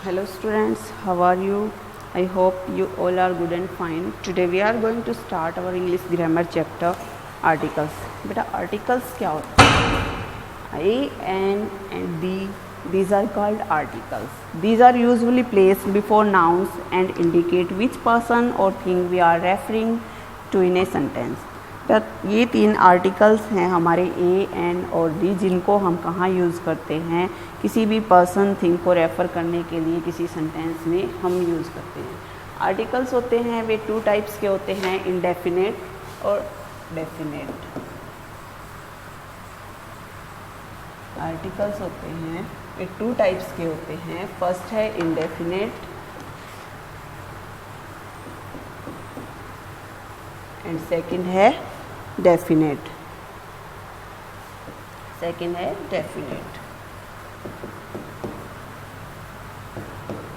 Hello students, how are you? I hope you all are good and fine. Today we are going to start our English grammar chapter articles. बेटा articles क्या होता है? A, N and D, these are called articles. These are usually placed before nouns and indicate which person or thing we are referring to in a sentence. ये तीन articles हैं हमारे ए, N और D, जिनको हम कहाँ यूज़ करते हैं, किसी भी पर्सन थिंग को रेफ़र करने के लिए किसी सेंटेंस में हम यूज़ करते हैं। आर्टिकल्स होते हैं वे टू टाइप्स के होते हैं, इंडेफिनेट और डेफिनेट। आर्टिकल्स होते हैं वे टू टाइप्स के होते हैं। फर्स्ट है इंडेफिनेट एंड सेकंड है डेफिनेट।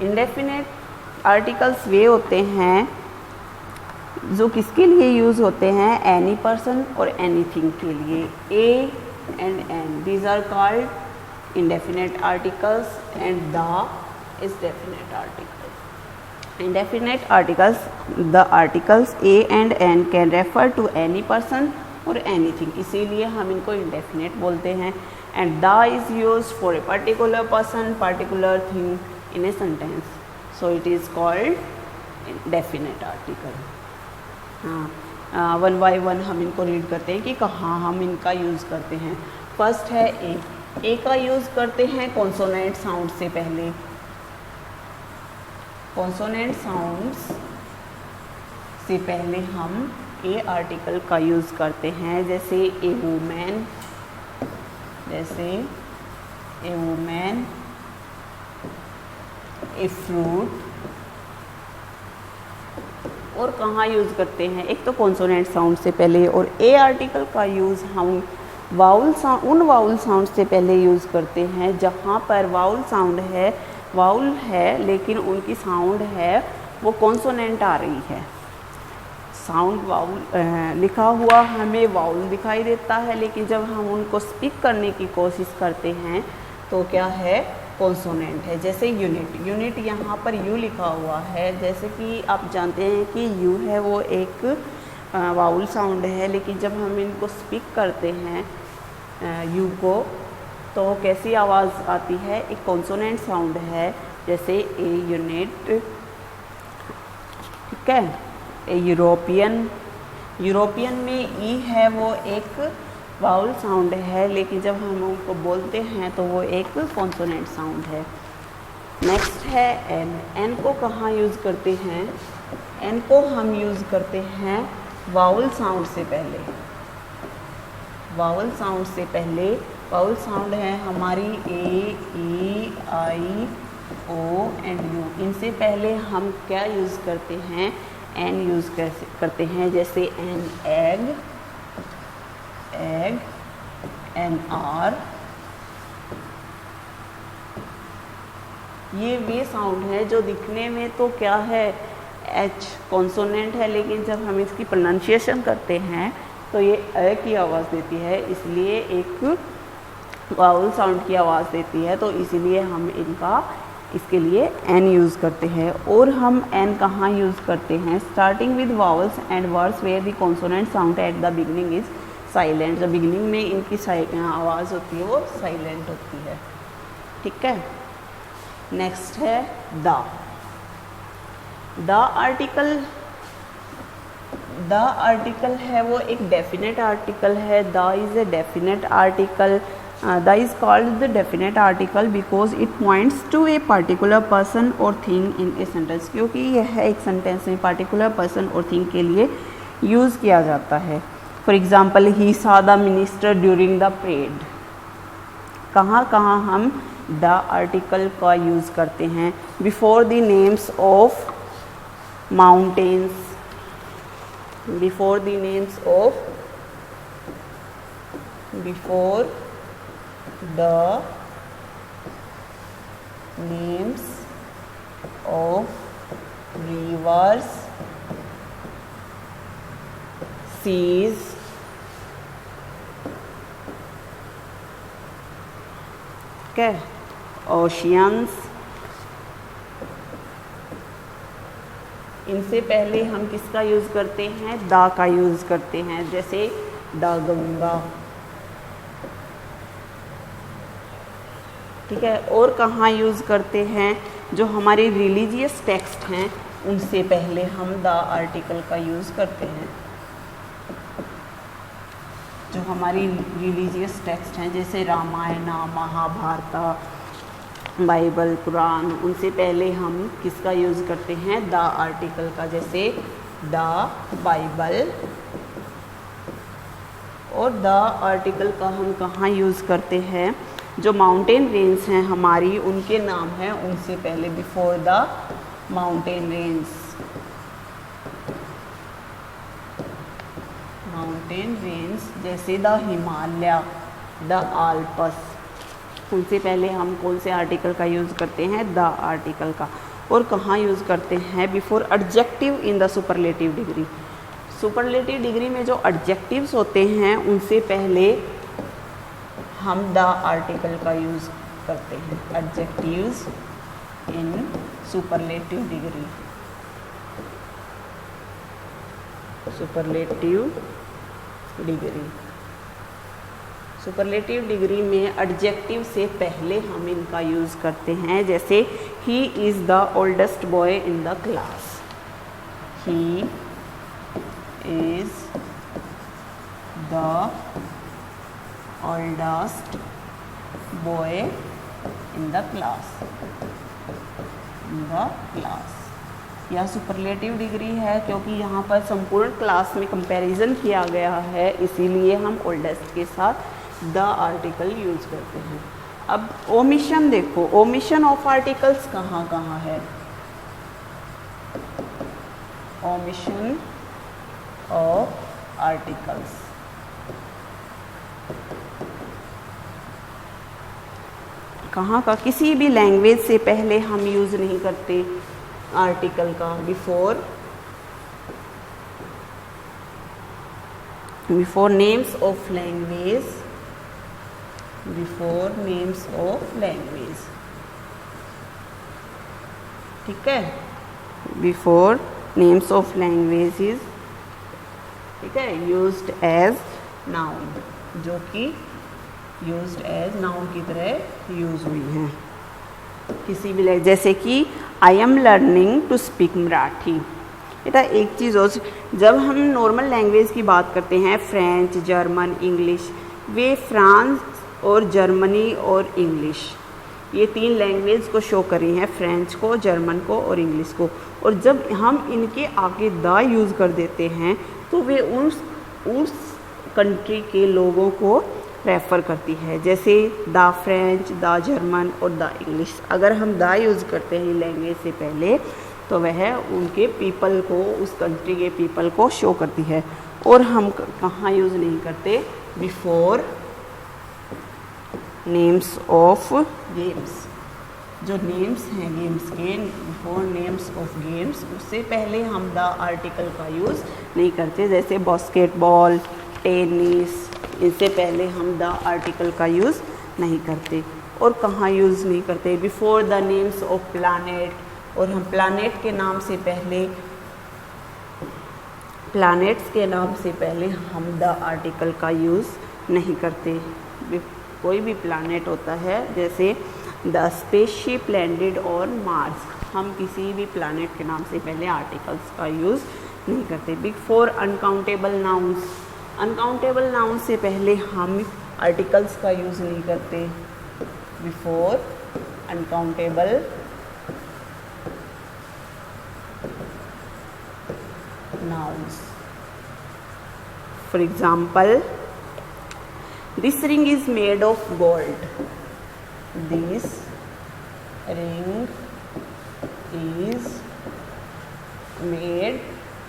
इंडेफिनेट आर्टिकल्स वे होते हैं जो किसके लिए यूज़ होते हैं, एनी पर्सन और एनीथिंग के लिए। A and an, these are called indefinite articles and the is definite article. Indefinite articles, the articles A and N can refer to any person or anything, इसीलिए हम इनको indefinite बोलते हैं। And the is used for a particular person, particular thing in a sentence, so it is called definite article। हाँ, one by one हम इनको read करते हैं कि कहाँ हम इनका यूज़ करते हैं। फर्स्ट है ए। ए का यूज़ करते हैं कॉन्सोनेंट साउंड से पहले। कॉन्सोनेंट साउंड्स से पहले हम ए आर्टिकल का यूज़ करते हैं, जैसे ए वुमेन, ए फ्रूट। और कहाँ यूज़ करते हैं, एक तो कॉन्सोनेंट साउंड से पहले, और ए आर्टिकल का यूज़ हम वाउल साउंड, उन वाउल साउंड से पहले यूज़ करते हैं जहाँ पर वाउल है लेकिन उनकी साउंड है वो कॉन्सोनेंट आ रही है। साउंड वाउल लिखा हुआ हमें वाउल दिखाई देता है, लेकिन जब हम उनको स्पीक करने की कोशिश करते हैं तो क्या है, कॉन्सोनेंट है। जैसे यूनिट यहाँ पर यू लिखा हुआ है, जैसे कि आप जानते हैं कि यू है वो एक वाउल साउंड है, लेकिन जब हम इनको स्पीक करते हैं यू को, तो कैसी आवाज़ आती है, एक कॉन्सोनेंट साउंड है, जैसे ए यूनिट, ठीक है। ए यूरोपियन में ई है वो एक वाउल साउंड है, लेकिन जब हम उनको बोलते हैं तो वो एक कॉन्सोनेंट साउंड है। नेक्स्ट है एन। एन को कहाँ यूज़ करते हैं, एन को हम यूज़ करते हैं वाउल साउंड से पहले। वाउल साउंड है हमारी ए, ई, आई, ओ एंड यू। इनसे पहले हम क्या यूज़ करते हैं, एन यूज़ करते हैं, जैसे एन एग, एन आर। ये वे साउंड है जो दिखने में तो क्या है, एच कॉन्सोनेंट है, लेकिन जब हम इसकी प्रोनाउंसिएशन करते हैं तो ये ए की आवाज़ देती है, इसलिए एक वाउल साउंड की आवाज़ देती है, तो इसीलिए हम इसके लिए एन यूज़ करते हैं। और हम एन कहाँ यूज़ करते हैं, starting with vowels and words where the consonant sound at the beginning is silent. जब बिगनिंग में इनकी आवाज़ होती है वो साइलेंट होती है, ठीक है। नेक्स्ट है द आर्टिकल है वो एक डेफिनेट आर्टिकल है। The is a definite article. The is called the definite article because it points to a particular person और थिंग इन ए सेंटेंस, क्योंकि यह एक सेंटेंस में पर्टिकुलर पर्सन और थिंग के लिए यूज़ किया जाता है। For example, he saw the minister during the parade. कहाँ हम द आर्टिकल का यूज़ करते हैं, before the names of mountains, before the names of rivers, seas, okay, oceans, इनसे पहले हम किसका यूज़ करते हैं, दा का यूज़ करते हैं, जैसे द गंगा, ठीक है। और कहाँ यूज़ करते हैं, जो हमारे रिलीजियस टेक्स्ट हैं उनसे पहले हम द आर्टिकल का यूज़ करते हैं। जो हमारी रिलीजियस टेक्स्ट हैं जैसे रामायण, महाभारत, बाइबल, कुरान, उनसे पहले हम किसका यूज़ करते हैं, द आर्टिकल का, जैसे द बाइबल। और द आर्टिकल का हम कहाँ यूज़ करते हैं, जो माउंटेन रेंज हैं हमारी उनके नाम हैं उनसे पहले, before the mountain range, mountain range जैसे द हिमालय, द आल्प्स, उनसे पहले हम कौन से आर्टिकल का यूज़ करते हैं, द आर्टिकल का। और कहाँ यूज़ करते हैं, before adjective in the superlative degree. Superlative degree में जो एडजेक्टिव्स होते हैं उनसे पहले हम द आर्टिकल का यूज़ करते हैं, adjectives in superlative degree, superlative degree. Superlative degree में एडजेक्टिव से पहले हम इनका यूज़ करते हैं, जैसे he is the oldest boy in the class, he is the oldest boy in the class, in the class। यह सुपरलेटिव डिग्री है क्योंकि यहाँ पर संपूर्ण क्लास में कंपैरिजन किया गया है, इसीलिए हम ओल्डेस्ट के साथ द आर्टिकल यूज करते हैं। अब ओमिशन देखो, ओमिशन ऑफ आर्टिकल्स कहाँ कहाँ है, ओमिशन ऑफ आर्टिकल्स, कहाँ का, किसी भी लैंग्वेज से पहले हम यूज़ नहीं करते आर्टिकल का, before names of language, before names of language, ठीक है, बिफोर नेम्स ऑफ लैंग्वेजेस, ठीक है, यूज्ड एज नाउन, जो कि यूज्ड एज नाउन की तरह यूज हुई हैं किसी भी, जैसे कि I am learning to speak Marathi. बेटा एक चीज़ और, जब हम नॉर्मल लैंग्वेज की बात करते हैं, फ्रेंच, जर्मन, इंग्लिश, वे फ्रांस और जर्मनी और इंग्लिश, ये तीन लैंग्वेज को शो करी हैं, फ्रेंच को, जर्मन को और इंग्लिश को। और जब हम इनके आगे द यूज़ कर देते हैं तो वे उस कंट्री के लोगों को रेफ़र करती है, जैसे द फ्रेंच, द जर्मन और द इंग्लिश। अगर हम द यूज़ करते हैं लैंग्वेज से पहले तो वह उनके पीपल को, उस कंट्री के पीपल को शो करती है। और हम कहाँ यूज़ नहीं करते, बिफोर नेम्स ऑफ गेम्स, जो नेम्स हैं गेम्स के, बिफोर नेम्स ऑफ गेम्स, उससे पहले हम द आर्टिकल का यूज़ नहीं करते, जैसे बास्केटबॉल, टेनिस, इससे पहले हम द आर्टिकल का यूज़ नहीं करते। और कहाँ यूज़ नहीं करते, before the names of planet, और हम प्लानेट के नाम से पहले, प्लानेट्स के नाम से पहले हम द आर्टिकल का यूज़ नहीं करते। कोई भी प्लानेट होता है, जैसे the spaceship landed on Mars, हम किसी भी प्लानेट के नाम से पहले आर्टिकल्स का यूज़ नहीं करते। Before uncountable nouns, uncountable noun से पहले हम आर्टिकल्स का यूज़ नहीं करते, before uncountable nouns. For example, this ring is made of gold. This ring is made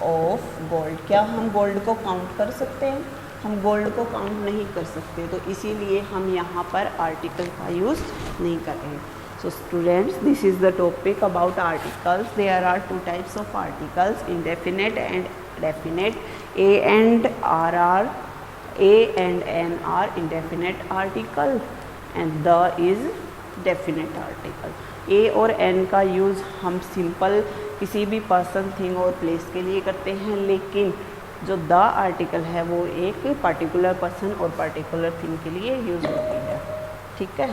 of gold. क्या हम गोल्ड को काउंट कर सकते हैं? हम गोल्ड को काउंट नहीं कर सकते, तो इसीलिए हम यहाँ पर आर्टिकल का यूज़ नहीं कर रहे। So students, this is the topic about articles. There are two types of articles, indefinite and definite. A and N are indefinite article and the is definite article. ए और एन का use हम simple किसी भी person, thing और place के लिए करते हैं, लेकिन जो द आर्टिकल है वो एक पार्टिकुलर पर्सन और पार्टिकुलर थिंग के लिए यूज़ होती है। ठीक है।